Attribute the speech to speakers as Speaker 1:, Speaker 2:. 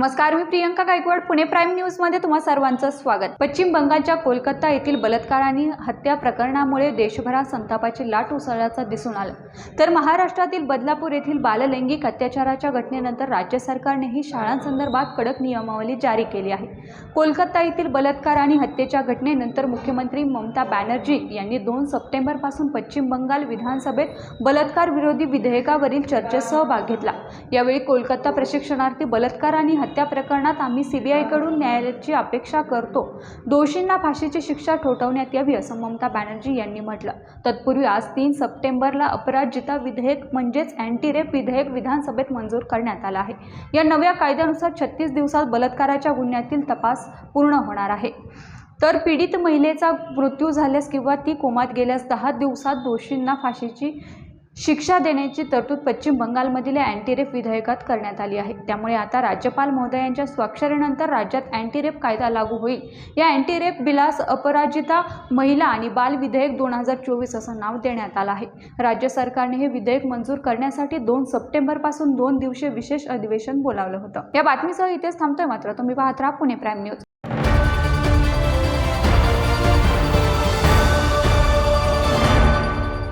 Speaker 1: नमस्कार, मी Priyanka Gaikwad. Pune prime news मध्ये तुम्हा सर्वांचं स्वागत. पश्चिम बंगालच्या कोलकाता येथील बलात्कार आणि हत्या प्रकरणामुळे देशभरात संतापाची लाट उसळल्याचं दिसून आलं. तर महाराष्ट्रातील बदलापूर येथील बाललैंगिक अत्याचाराच्या घटनेनंतर राज्य सरकारनेही शाळांसंदर्भात कडक नियमावली जारी केली आहे. कोलकाता येथील बलात्कार आणि हत्येच्या घटनेनंतर मुख्यमंत्री ममता बॅनर्जी यांनी 2 सप्टेंबर पासून पश्चिम बंगाल विधानसभेत बलात्कार विरोधी विधेयकावरील चर्चेत सहभाग घेतला. यावेळी कोलकाता प्रशिक्षणार्थी बलात्कार आणि हत्या प्रकरणात आम्ही सीबीआयकडून न्यायालयाची अपेक्षा करतो. दोषींना फाशीची शिक्षा ठोठावण्यात यावी असं ममता बॅनर्जी यांनी म्हटलं. तत्पूर्वी आज 3 सप्टेंबरला अपराजिता विधेयक म्हणजेच अँटी रेप विधेयक विधानसभेत मंजूर करण्यात आलं आहे. या नव्या कायद्यानुसार 36 दिवसात बलात्काराच्या गुन्ह्यातील तपास पूर्ण होणार आहे. तर पीडित महिलेचा मृत्यू झाल्यास किंवा ती कोमात गेल्यास 10 दिवसात दोषींना फाशीची शिक्षा देण्याची तरतूद पश्चिम बंगालमधील अँटी रेप विधेयकात करण्यात आली आहे. त्यामुळे आता राज्यपाल महोदयांच्या स्वाक्षरीनंतर राज्यात अँटी रेप कायदा लागू होईल. या अँटी रेप बिलास अपराजिता महिला आणि बाल विधेयक 2024 असं नाव देण्यात आलं आहे. राज्य सरकारने हे विधेयक मंजूर करण्यासाठी 2 सप्टेंबर पासून 2 दिवसीय विशेष अधिवेशन बोलावलं होतं. या बातमीसह इथेच थांबतोय. मात्र तुम्ही पाहत राहा पुणे प्राईम न्यूज.